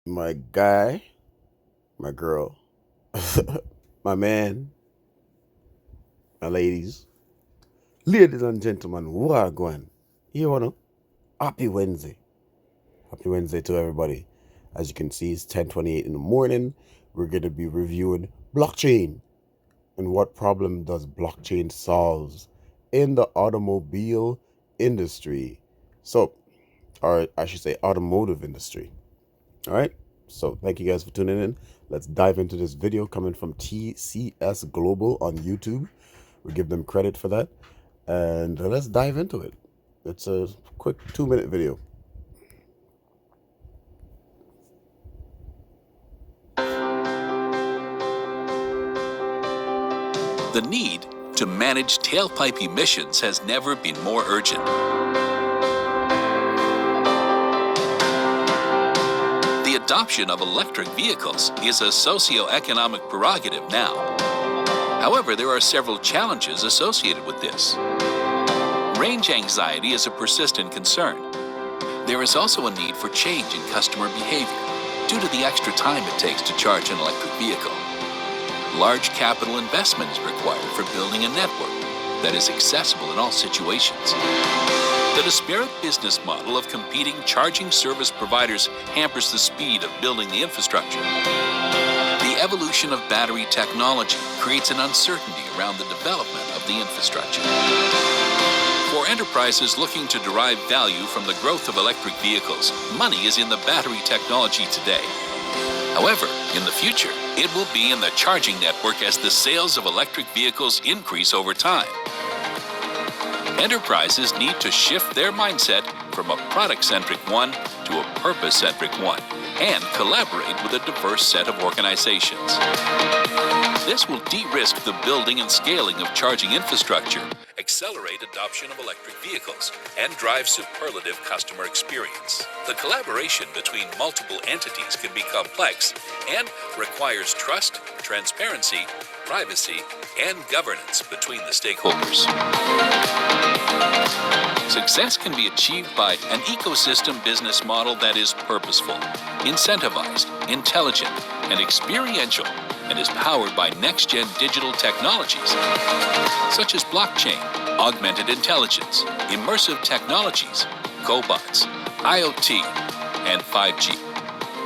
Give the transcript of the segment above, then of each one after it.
my guy, my girl, my man, my ladies and gentlemen, wagwan. You wanna? Happy Wednesday. Happy Wednesday to everybody. As you can see, it's 10:28 in the morning. We're gonna be reviewing blockchain and what problem does blockchain solves in the automobile industry. So, or I should say, automotive industry. All right. So thank you guys for tuning in. Let's dive into this video coming from TCS Global on YouTube. We give them credit for that. And let's dive into it. It's a quick 2-minute video. The need to manage tailpipe emissions has never been more urgent. The adoption of electric vehicles is a socio-economic prerogative now. However, there are several challenges associated with this. Range anxiety is a persistent concern. There is also a need for change in customer behavior due to the extra time it takes to charge an electric vehicle. Large capital investment is required for building a network that is accessible in all situations. The disparate business model of competing charging service providers hampers the speed of building the infrastructure. The evolution of battery technology creates an uncertainty around the development of the infrastructure. For enterprises looking to derive value from the growth of electric vehicles, money is in the battery technology today. However, in the future, it will be in the charging network as the sales of electric vehicles increase over time. Enterprises need to shift their mindset from a product-centric one to a purpose-centric one and collaborate with a diverse set of organizations. This will de-risk the building and scaling of charging infrastructure, accelerate adoption of electric vehicles, and drive superlative customer experience. The collaboration between multiple entities can be complex and requires trust, transparency, privacy, and governance between the stakeholders. Success can be achieved by an ecosystem business model that is purposeful, incentivized, intelligent, and experiential, and is powered by next-gen digital technologies such as blockchain, augmented intelligence, immersive technologies, cobots, IoT, and 5G.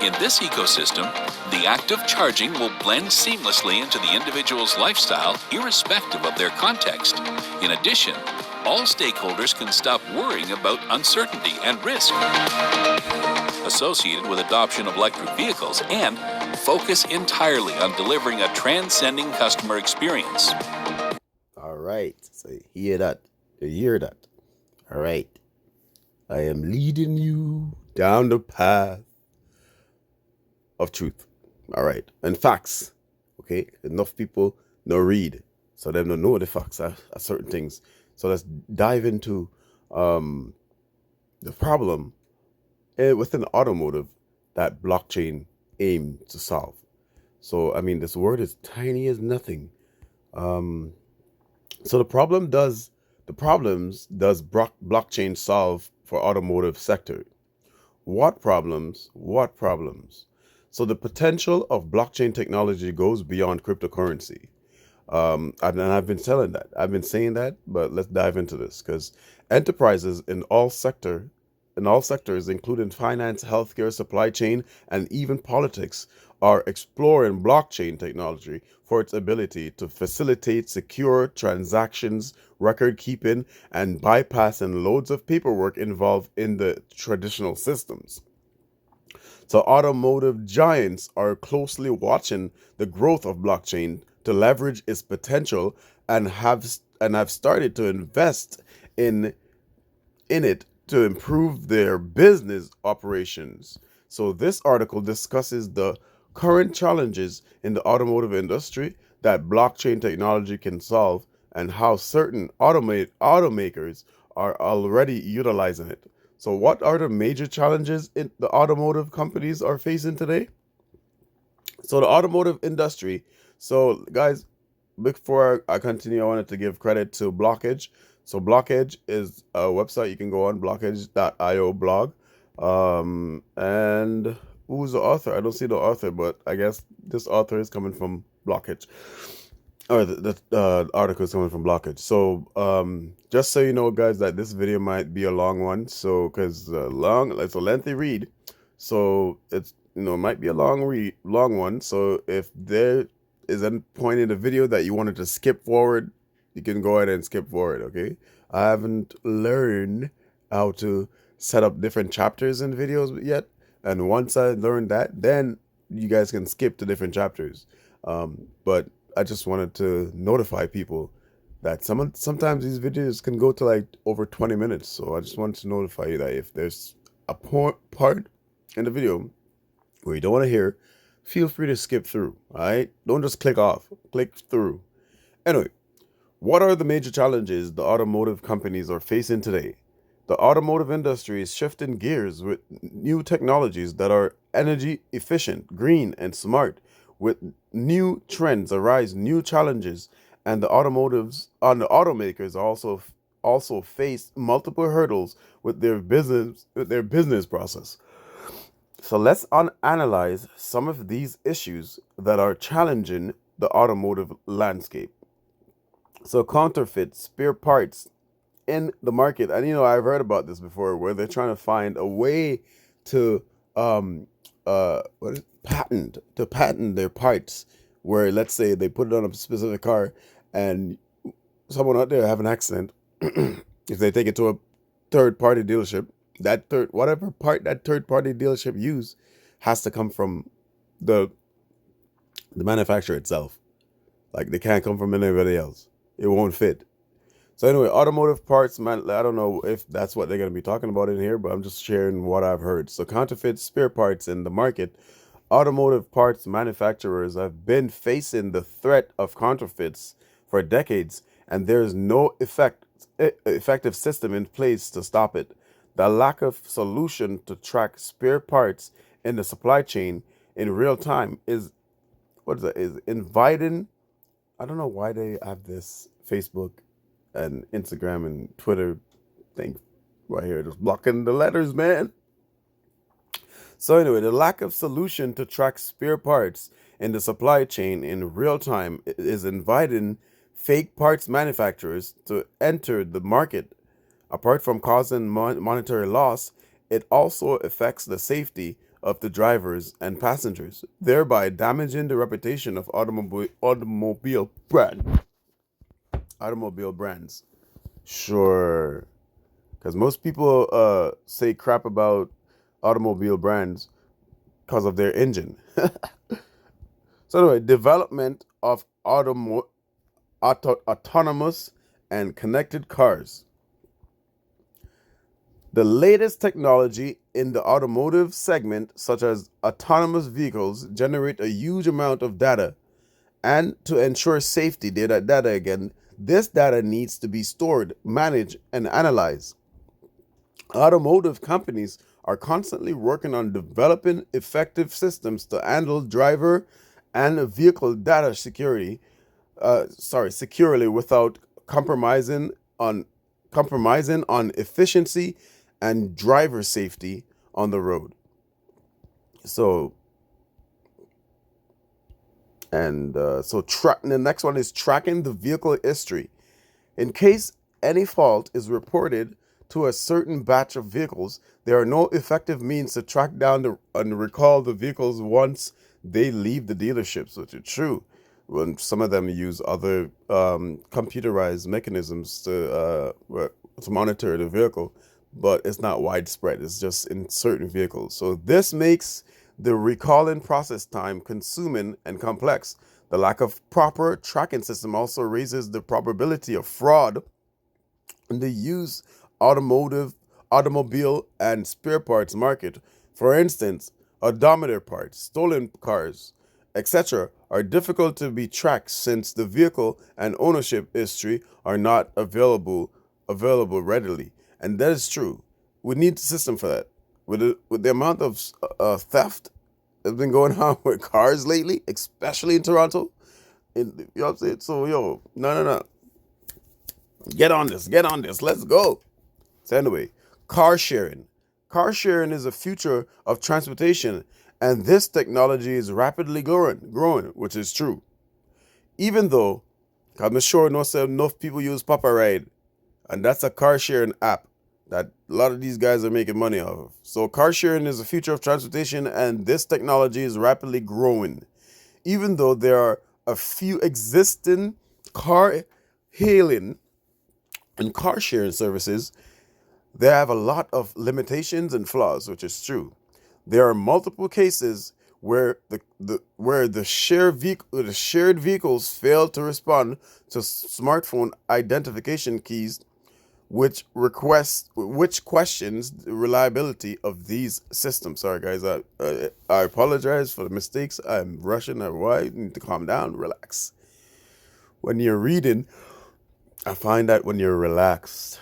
In this ecosystem, the act of charging will blend seamlessly into the individual's lifestyle irrespective of their context. In addition, all stakeholders can stop worrying about uncertainty and risk associated with adoption of electric vehicles and focus entirely on delivering a transcending customer experience. All right. So you hear that. You hear that. All right. I am leading you down the path of truth. All right. And facts. Okay. Enough people no read. So them don't know the facts are certain things. So let's dive into the problem within automotive that blockchain aims to solve. So, I mean, this word is tiny as nothing. So the problems does blockchain solve for automotive sector? What problems? What problems? So the potential of blockchain technology goes beyond cryptocurrency. And I've been saying that, but let's dive into this because enterprises in all sectors, including finance, healthcare, supply chain, and even politics, are exploring blockchain technology for its ability to facilitate secure transactions, record keeping, and bypassing loads of paperwork involved in the traditional systems. So automotive giants are closely watching the growth of blockchain to leverage its potential and have started to invest in it to improve their business operations. So this article discusses the current challenges in the automotive industry that blockchain technology can solve and how certain automakers are already utilizing it. So what are the major challenges in the automotive companies are facing today? So the automotive industry. So guys, before I continue, I wanted to give credit to Blockage. So Blockage is a website you can go on, blockage.io blog. And Who's the author? I don't see the author, but I guess this author is coming from Blockage, or the article is coming from Blockage. So, just so you know, guys, that this video might be a long one. So, because it's a lengthy read, so it's it might be a long one. So, if there is any point in the video that you wanted to skip forward, you can go ahead and skip forward. Okay, I haven't learned how to set up different chapters in videos yet, and once I learn that, then you guys can skip to different chapters. But I just wanted to notify people that sometimes these videos can go to like over 20 minutes. So I just wanted to notify you that if there's a part in the video where you don't want to hear, feel free to skip through. All right, don't just click off, click through. Anyway, what are the major challenges the automotive companies are facing today? The automotive industry is shifting gears with new technologies that are energy efficient, green, and smart. With new trends arise new challenges, and the automakers also face multiple hurdles with their business process. So let's analyze some of these issues that are challenging the automotive landscape. So counterfeit spare parts in the market, and I've heard about this before, where they're trying to find a way to patent their parts, where let's say they put it on a specific car and someone out there have an accident. If they take it to a third party dealership, whatever part that third party dealership use has to come from the manufacturer itself. Like, they can't come from anybody else. It won't fit. So anyway, automotive parts, man, I don't know if that's what they're going to be talking about in here, but I'm just sharing what I've heard. So counterfeit spare parts in the market. Automotive parts manufacturers have been facing the threat of counterfeits for decades, and there's no effective system in place to stop it. The lack of solution to track spare parts in the supply chain in real time is inviting. I don't know why they have this Facebook and Instagram and Twitter thing right here, just blocking the letters, man. So anyway, the lack of solution to track spare parts in the supply chain in real time is inviting fake parts manufacturers to enter the market. Apart from causing monetary loss, it also affects the safety of the drivers and passengers, thereby damaging the reputation of automobile brands. Sure, because most people say crap about automobile brands because of their engine. So anyway, development of autonomous and connected cars. The latest technology in the automotive segment, such as autonomous vehicles, generate a huge amount of data. And to ensure safety, data again, this data needs to be stored, managed, and analyzed. Automotive companies are constantly working on developing effective systems to handle driver and vehicle data securely without on compromising on efficiency and driver safety on the road. So the next one is tracking the vehicle history. In case any fault is reported to a certain batch of vehicles, there are no effective means to track down and recall the vehicles once they leave the dealerships, which is true. When some of them use other computerized mechanisms to monitor the vehicle, but it's not widespread. It's just in certain vehicles. So this makes the recalling process time consuming and complex. The lack of proper tracking system also raises the probability of fraud in the used automobile and spare parts market. For instance, odometer parts, stolen cars, etc., are difficult to be tracked since the vehicle and ownership history are not available readily. And that is true. We need a system for that. With the amount of theft that's been going on with cars lately, especially in Toronto, you know what I'm saying? So, no. Get on this, let's go. So anyway, car sharing. Car sharing is a future of transportation, And this technology is rapidly growing, which is true. Even though, I'm sure enough people use Papa Ride, and that's a car sharing app that a lot of these guys are making money off of. So car sharing is the future of transportation, and this technology is rapidly growing. Even though there are a few existing car hailing and car sharing services, they have a lot of limitations and flaws, which is true. There are multiple cases where the shared vehicles fail to respond to smartphone identification keys, which questions the reliability of these systems. Sorry, guys, I apologize for the mistakes. I'm rushing. Why? You need to calm down, relax. When you're reading, I find that when you're relaxed,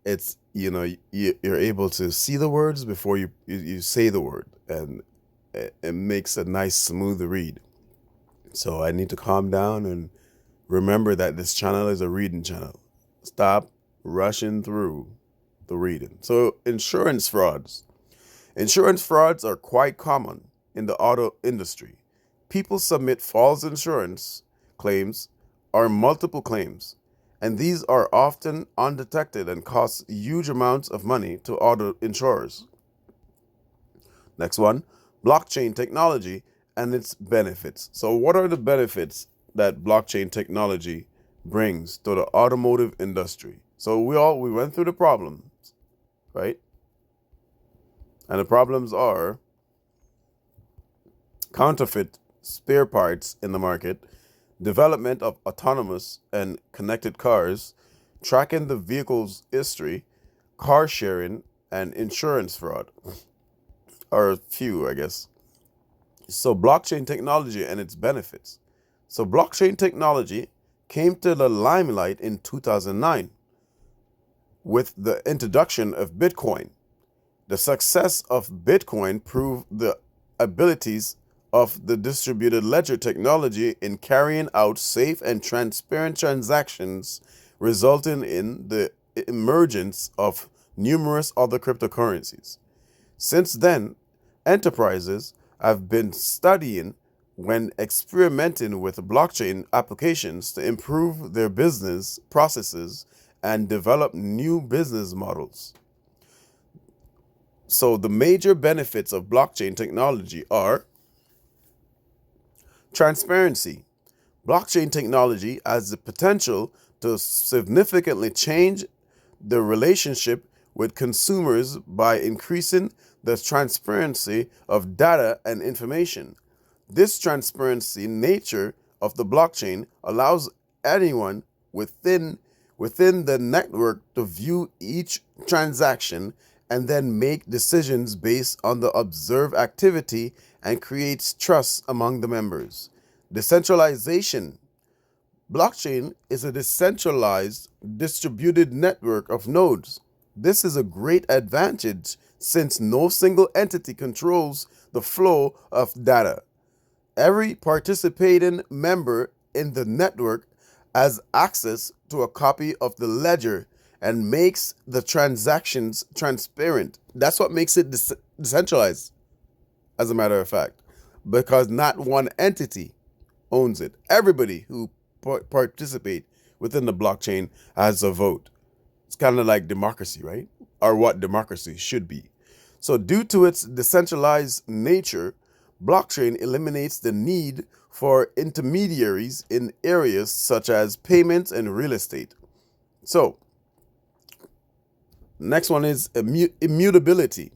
it's you're able to see the words before you say the word, and it makes a nice smooth read. So I need to calm down and remember that this channel is a reading channel. Stop rushing through the reading. So insurance frauds are quite common in the auto industry. People submit false insurance claims or multiple claims, and these are often undetected and cost huge amounts of money to auto insurers. Next one, blockchain technology and its benefits. So what are the benefits that blockchain technology brings to the automotive industry? So we went through the problems, right? And the problems are counterfeit spare parts in the market, development of autonomous and connected cars, tracking the vehicle's history, car sharing, and insurance fraud are a few, I guess. So, blockchain technology and its benefits. So, blockchain technology came to the limelight in 2009 with the introduction of Bitcoin. The success of Bitcoin proved the abilities of the distributed ledger technology in carrying out safe and transparent transactions, resulting in the emergence of numerous other cryptocurrencies. Since then, enterprises have been studying when experimenting with blockchain applications to improve their business processes and develop new business models. So, the major benefits of blockchain technology are transparency. Blockchain technology has the potential to significantly change the relationship with consumers by increasing the transparency of data and information. This transparency nature of the blockchain allows anyone within the network to view each transaction and then make decisions based on the observed activity and creates trust among the members. Decentralization. Blockchain is a decentralized, distributed network of nodes. This is a great advantage since no single entity controls the flow of data. Every participating member in the network has access to a copy of the ledger and makes the transactions transparent. That's what makes it decentralized, as a matter of fact, because not one entity owns it. Everybody who participate within the blockchain has a vote. It's kind of like democracy, right? Or what democracy should be. So due to its decentralized nature, blockchain eliminates the need for intermediaries in areas such as payments and real estate. So, next one is immutability.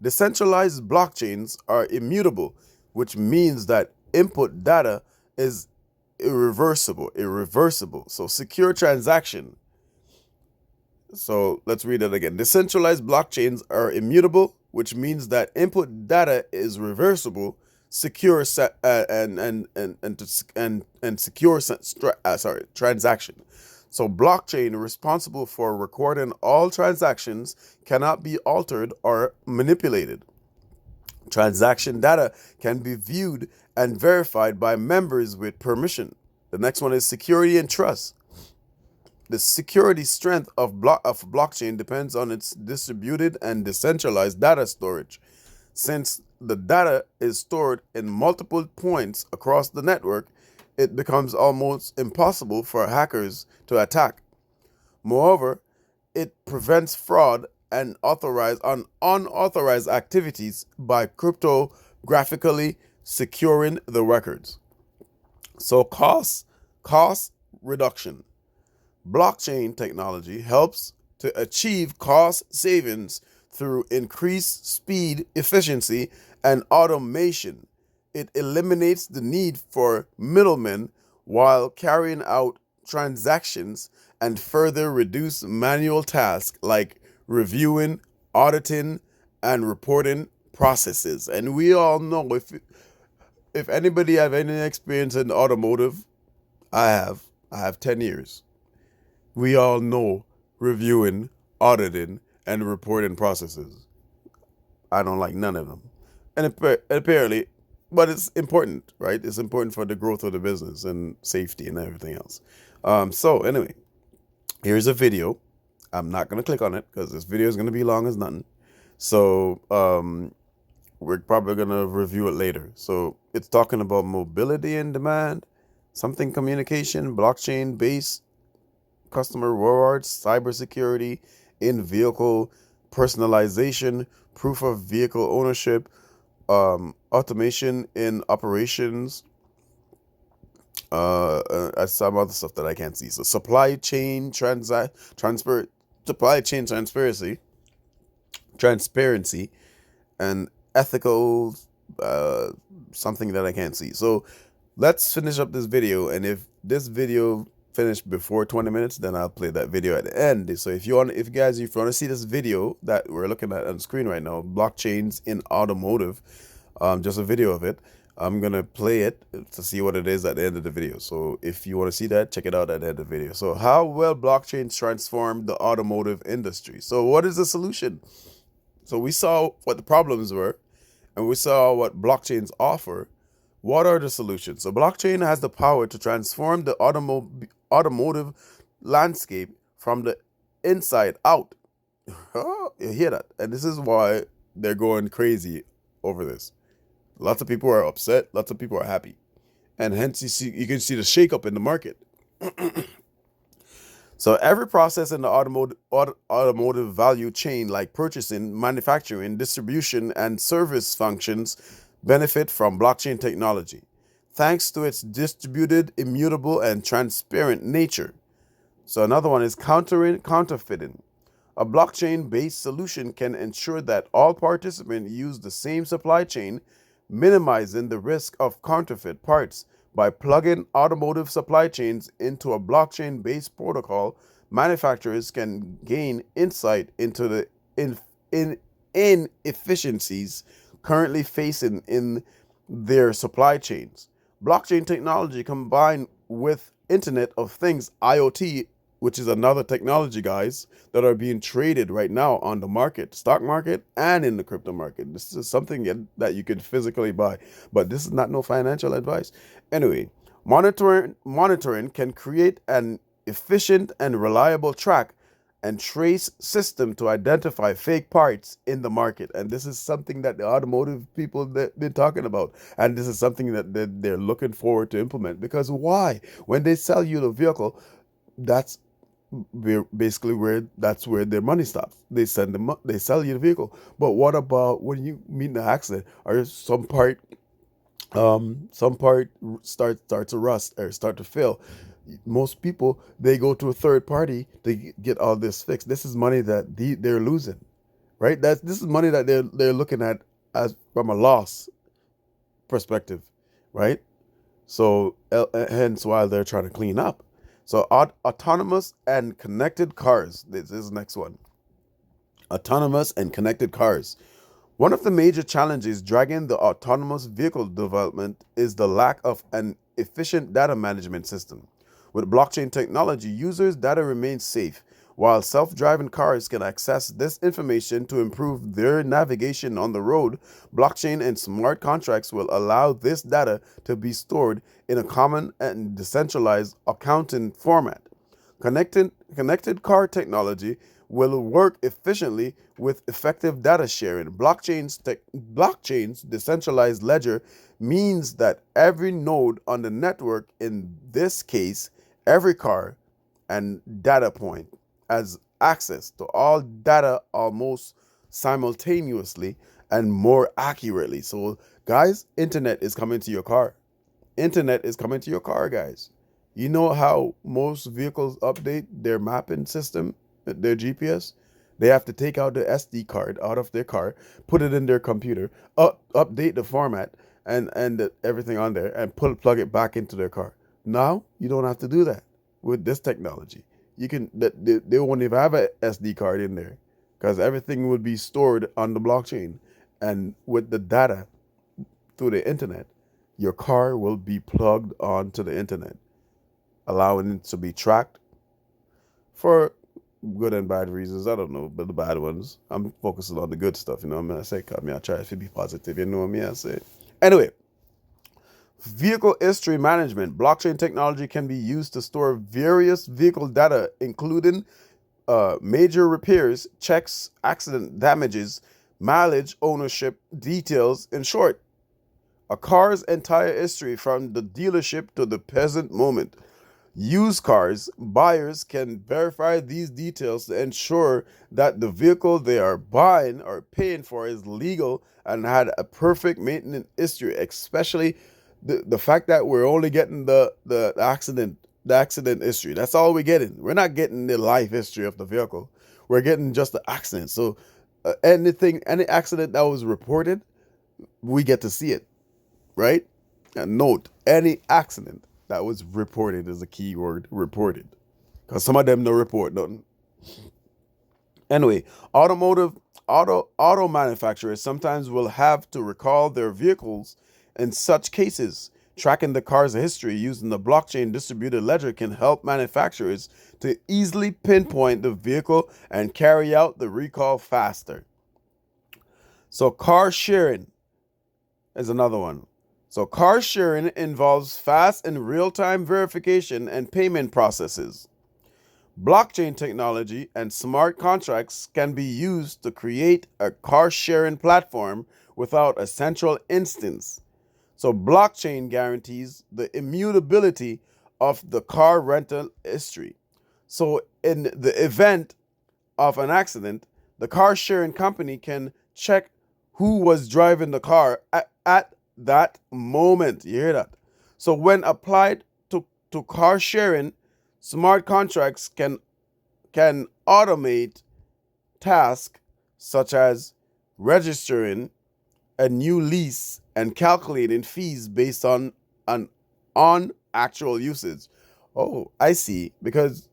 Decentralized blockchains are immutable, which means that input data is irreversible. So, secure transaction. So, let's read it again. Decentralized blockchains are immutable, which means that input data is reversible, secure and secure transaction. So blockchain responsible for recording all transactions cannot be altered or manipulated. Transaction data can be viewed and verified by members with permission. The next one is security and trust. The security strength of blockchain depends on its distributed and decentralized data storage. Since the data is stored in multiple points across the network, it becomes almost impossible for hackers to attack. Moreover, it prevents fraud and unauthorized activities by cryptographically securing the records. So cost reduction. Blockchain technology helps to achieve cost savings through increased speed, efficiency, and automation. It eliminates the need for middlemen while carrying out transactions and further reduce manual tasks like reviewing, auditing, and reporting processes. And we all know, if anybody have any experience in automotive, I have. I have 10 years. We all know reviewing, auditing, and reporting processes. I don't like none of them. And apparently, but it's important, right? It's important for the growth of the business and safety and everything else. So, anyway, here's a video. I'm not going to click on it because this video is going to be long as nothing. So, we're probably going to review it later. So, it's talking about mobility and demand, something communication, blockchain based customer rewards, cybersecurity, in-vehicle personalization, proof of vehicle ownership, automation in operations, some other stuff that I can't see. So supply chain transparency, and ethical something that I can't see. So let's finish up this video, and if this video finished before 20 minutes, then I'll play that video at the end. So if you want to see this video that we're looking at on screen right now, blockchains in automotive, just a video of it, I'm gonna play it to see what it is at the end of the video. So if you want to see that, check it out at the end of the video. So how will blockchains transform the automotive industry? So what is the solution? So we saw what the problems were, and we saw what blockchains offer. What are the solutions? So blockchain has the power to transform the automotive landscape from the inside out. You hear that? And this is why they're going crazy over this. Lots of people are upset. Lots of people are happy. And hence you can see the shakeup in the market. So every process in the automotive value chain, like purchasing, manufacturing, distribution, and service functions, benefit from blockchain technology, thanks to its distributed, immutable, and transparent nature. So another one is countering counterfeiting. A blockchain-based solution can ensure that all participants use the same supply chain, minimizing the risk of counterfeit parts. By plugging automotive supply chains into a blockchain-based protocol, manufacturers can gain insight into the inefficiencies currently facing in their supply chains. Blockchain technology combined with Internet of Things, IoT, which is another technology, guys, that are being traded right now on the market, stock market, and in the crypto market. This is something that you can physically buy, but this is not no financial advice. Anyway, monitoring can create an efficient and reliable track and trace system to identify fake parts in the market. And this is something that the automotive people that been talking about. And this is something that they're looking forward to implement. Because why? When they sell you the vehicle, that's basically where their money stops. They sell you the vehicle. But what about when you meet in an accident or some part start to rust or start to fail? Most people, they go to a third party to get all this fixed. This is money that they're losing, right? This is money that they're looking at as from a loss perspective, right? So hence why they're trying to clean up. So autonomous and connected cars. This is the next one. Autonomous and connected cars. One of the major challenges dragging the autonomous vehicle development is the lack of an efficient data management system. With blockchain technology, users' data remains safe, while self-driving cars can access this information to improve their navigation on the road. Blockchain and smart contracts will allow this data to be stored in a common and decentralized accounting format. Connected car technology will work efficiently with effective data sharing. Blockchains, decentralized ledger, means that every node on the network, in this case, every car and data point, has access to all data almost simultaneously and more accurately. So, guys, internet is coming to your car. Internet is coming to your car, guys. You know how most vehicles update their mapping system, their GPS? They have to take out the SD card out of their car, put it in their computer, update the format and everything on there, and plug it back into their car. Now you don't have to do that with this technology. You can they won't even have a SD card in there because everything would be stored on the blockchain, and with the data through the internet, your car will be plugged onto the internet, allowing it to be tracked for good and bad reasons. I don't know, but the bad ones. I'm focusing on the good stuff, you know what I mean? I say, I try to be positive, you know what I mean? I say. Anyway, vehicle history management. Blockchain technology can be used to store various vehicle data, including major repairs, checks, accident damages, mileage, ownership details. In short, a car's entire history from the dealership to the present moment. Used cars buyers can verify these details to ensure that the vehicle they are buying or paying for is legal and had a perfect maintenance history, especially the fact that we're only getting the accident history. That's all we're getting. We're not getting the life history of the vehicle. We're getting just the accident. So any accident that was reported, we get to see it, right? And note, any accident that was reported is a key word, reported. Because some of them don't report nothing. Anyway, auto manufacturers sometimes will have to recall their vehicles. In such cases, tracking the car's history using the blockchain distributed ledger can help manufacturers to easily pinpoint the vehicle and carry out the recall faster. So car sharing is another one. So, car sharing involves fast and real time verification and payment processes. Blockchain technology and smart contracts can be used to create a car sharing platform without a central instance. So, blockchain guarantees the immutability of the car rental history. So, in the event of an accident, the car sharing company can check who was driving the car at that moment. You hear that? So when applied to car sharing, smart contracts can automate tasks such as registering a new lease and calculating fees based on actual usage. Oh, I see. Because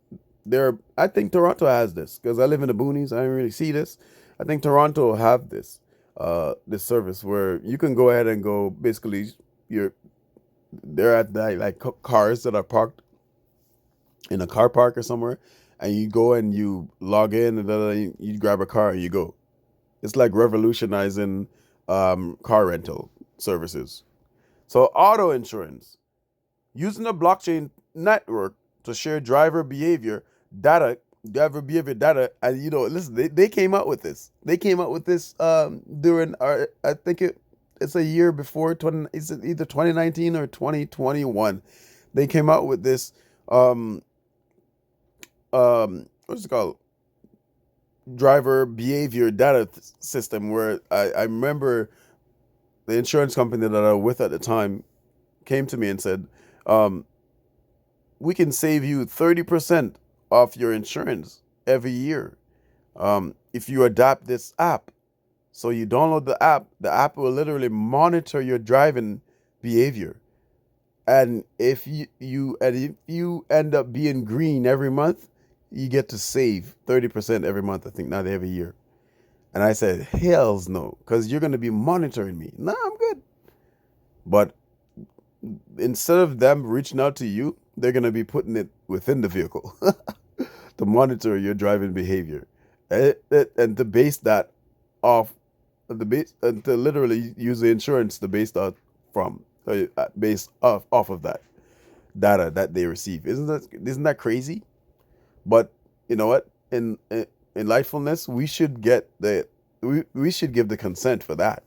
I think Toronto has this because I live in the boonies. I don't really see this. I think Toronto have this service where you can go ahead and go basically you're they're at like cars that are parked in a car park or somewhere, and you go and you log in and then you grab a car and you go. It's like revolutionizing car rental services. So auto insurance, using a blockchain network to share data driver behavior data. And listen, they came up with this. They came up with this during our, I think it's a year before 20, it's either 2019 or 2021. They came out with this what's it called, driver behavior data system, where I remember the insurance company that I was with at the time came to me and said, um, we can save you 30% off your insurance every year if you adopt this app. So you download the app will literally monitor your driving behavior. And if you end up being green every month, you get to save 30% every month, I think, not every year. And I said, hells no, because you're going to be monitoring me. Nah, I'm good. But instead of them reaching out to you, they're going to be putting it within the vehicle to monitor your driving behavior. And to base that off the base, and to literally use the insurance to base that from based off of that data that they receive. Isn't that crazy? But you know what? enlightfulness, we should get we should give the consent for that.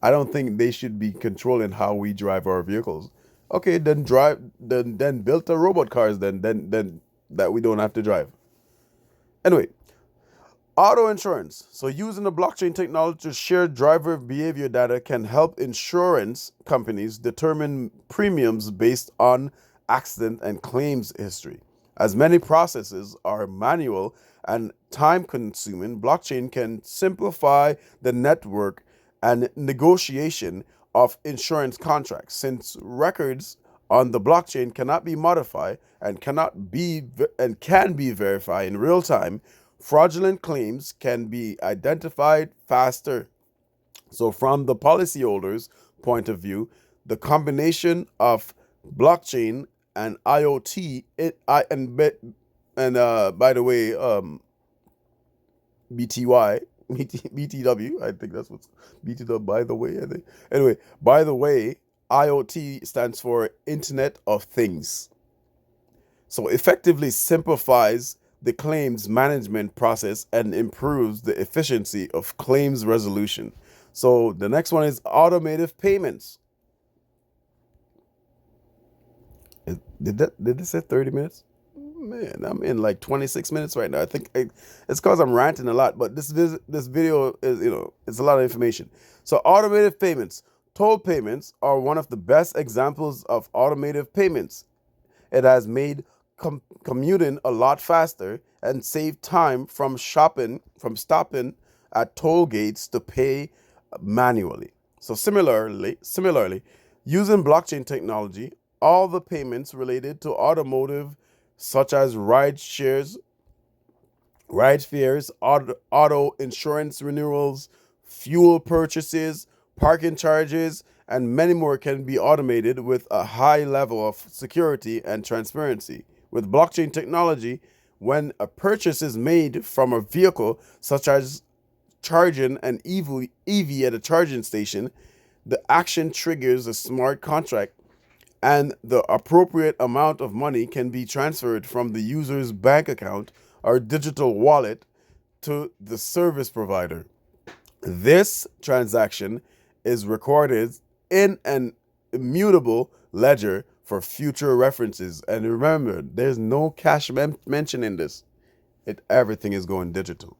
I don't think they should be controlling how we drive our vehicles. Okay, then build the robot cars then that we don't have to drive. Anyway, auto insurance. So, using the blockchain technology to share driver behavior data can help insurance companies determine premiums based on accident and claims history. As many processes are manual and time consuming, blockchain can simplify the network and negotiation of insurance contracts since records on the blockchain cannot be modified and can be verified in real time. Fraudulent claims can be identified faster. So, from the policyholder's point of view, the combination of blockchain and IoT, by the way, BTY, BTW, I think that's what's BTW. By the way, I think. Anyway, by the way, IoT stands for Internet of Things. So, effectively simplifies the claims management process and improves the efficiency of claims resolution. So the next one is automated payments. Did this say 30 minutes? Man, I'm in like 26 minutes right now. I think it's because I'm ranting a lot, but this video is, it's a lot of information. So automated payments. Toll payments are one of the best examples of automated payments. It has made commuting a lot faster and saved time from stopping at toll gates to pay manually. So similarly, using blockchain technology, all the payments related to automotive, such as ride fares, auto insurance renewals, fuel purchases, parking charges, and many more can be automated with a high level of security and transparency. With blockchain technology, when a purchase is made from a vehicle, such as charging an EV at a charging station, the action triggers a smart contract and the appropriate amount of money can be transferred from the user's bank account or digital wallet to the service provider. This transaction is recorded in an immutable ledger for future references. And remember, there's no cash mentioned in this. Everything is going digital.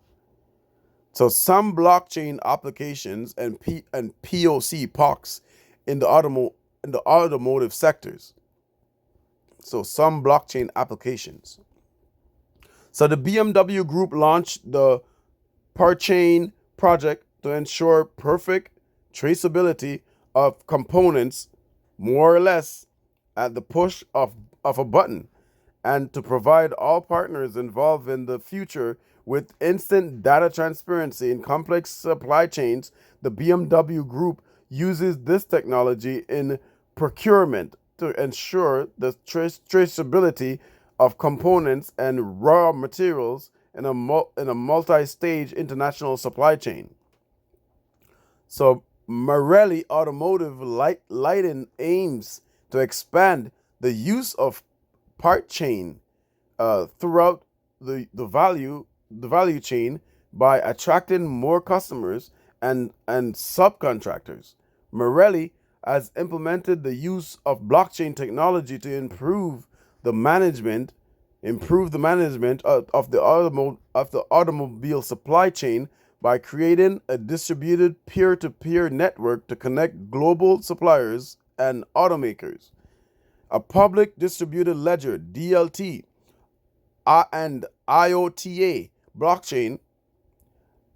So some blockchain applications and POCs in the automotive sectors. So some blockchain applications. So the BMW Group launched the Parchain project to ensure perfect traceability of components, more or less at the push of a button, and to provide all partners involved in the future with instant data transparency in complex supply chains. The BMW Group uses this technology in procurement to ensure the traceability of components and raw materials in a multi-stage international supply chain. So Marelli Automotive Lighting aims to expand the use of part chain throughout the value chain by attracting more customers and subcontractors. Marelli has implemented the use of blockchain technology to improve the management of the automobile supply chain by creating a distributed peer-to-peer network to connect global suppliers and automakers. A public distributed ledger (DLT) and IOTA blockchain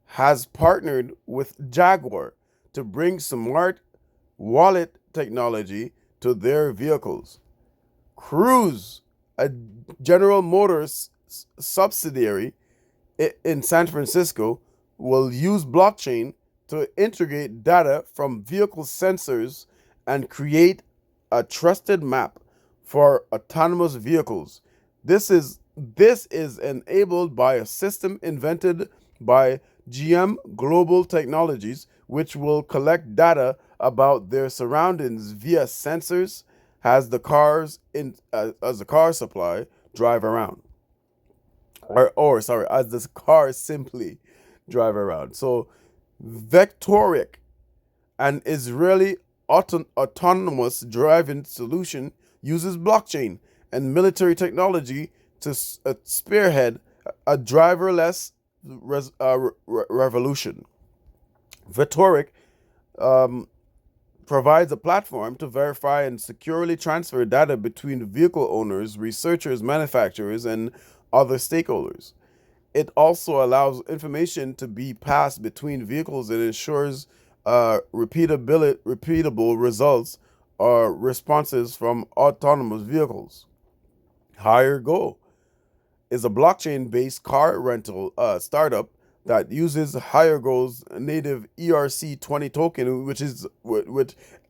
has partnered with Jaguar to bring smart wallet technology to their vehicles. Cruise, a General Motors subsidiary in San Francisco, will use blockchain to integrate data from vehicle sensors and create a trusted map for autonomous vehicles. This is enabled by a system invented by GM Global Technologies, which will collect data about their surroundings via sensors as the car supply drive around. or sorry, as this car simply drive around. So vectoric, an Israeli autonomous driving solution, uses blockchain and military technology to spearhead a driverless revolution. Vectoric um, provides a platform to verify and securely transfer data between vehicle owners, researchers, manufacturers, and other stakeholders. It also allows information to be passed between vehicles and ensures repeatable results or responses from autonomous vehicles. Higher Go is a blockchain-based car rental startup that uses HireGo's native ERC20 token, which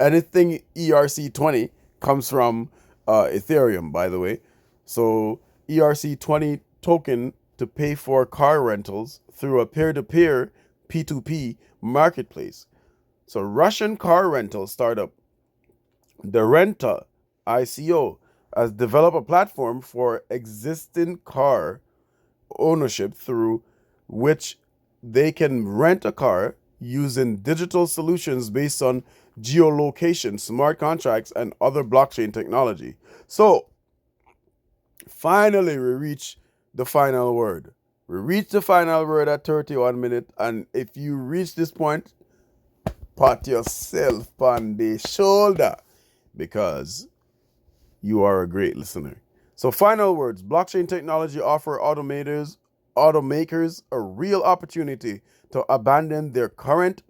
anything ERC20 comes from Ethereum, by the way. So ERC20 token to pay for car rentals through a peer-to-peer P2P marketplace. So Russian car rental startup the Renta ICO has developed a platform for existing car ownership through which they can rent a car using digital solutions based on geolocation, smart contracts, and other blockchain technology. So, finally, we reach the final word. We reach the final word at 31 minutes, and if you reach this point, pat yourself on the shoulder because you are a great listener. So, final words: blockchain technology offer automakers a real opportunity to abandon their current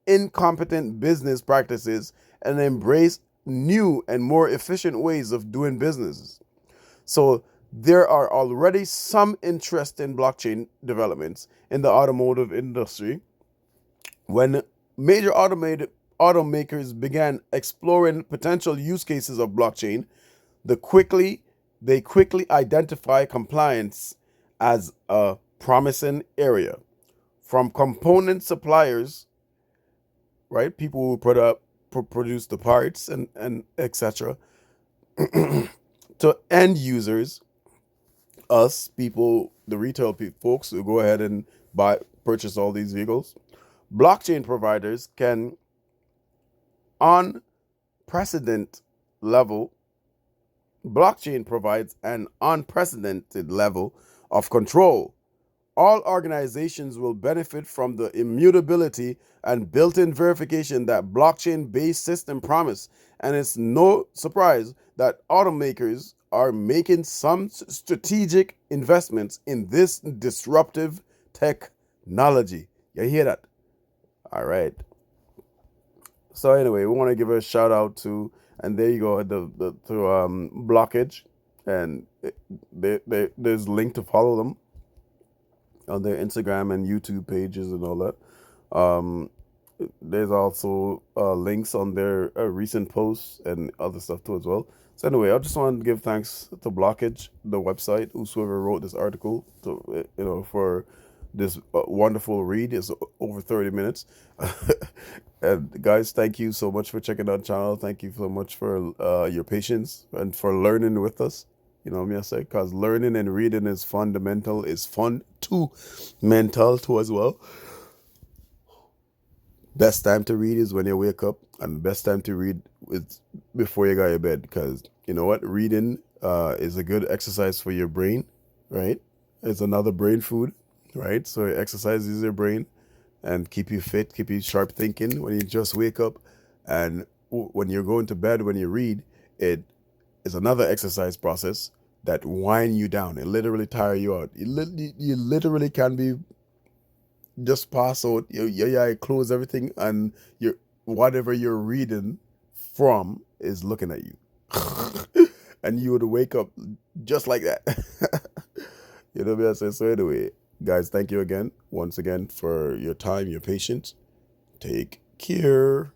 incompetent business practices and embrace new and more efficient ways of doing business. So, there are already some interest in blockchain developments in the automotive industry. When major automakers began exploring potential use cases of blockchain, the quickly they quickly identify compliance as a promising area. From component suppliers, right, people who produce the parts and etc., to end users, us people, the retail folks who go ahead and purchase all these vehicles. Blockchain providers can, on precedent level, blockchain provides an unprecedented level of control. All organizations will benefit from the immutability and built-in verification that blockchain-based system promise, and it's no surprise that automakers are making some strategic investments in this disruptive technology. You hear that? All right. So anyway, we want to give a shout out to, and there you go, to Blockage, and there's a link to follow them on their Instagram and YouTube pages and all that. Um, there's also links on their recent posts and other stuff too as well. So anyway, I just want to give thanks to Blockage, the website, whosoever wrote this article, to for this wonderful read. It's over 30 minutes. And guys, thank you so much for checking out the channel. Thank you so much for your patience and for learning with us. You know what I say? Because learning and reading is fundamental, is fun too, mental too as well. Best time to read is when you wake up, and the best time to read is before you go to bed. Because you know what? Reading is a good exercise for your brain, right? It's another brain food, right? So it exercises your brain and keep you fit, keep you sharp thinking when you just wake up. And when you're going to bed, when you read, it is another exercise process that wind you down. It literally tire you out. You literally can be just pass out. You close everything, and whatever you're reading from is looking at you, and you would wake up just like that. You know what I'm saying? So anyway, guys, thank you again, once again, for your time, your patience. Take care.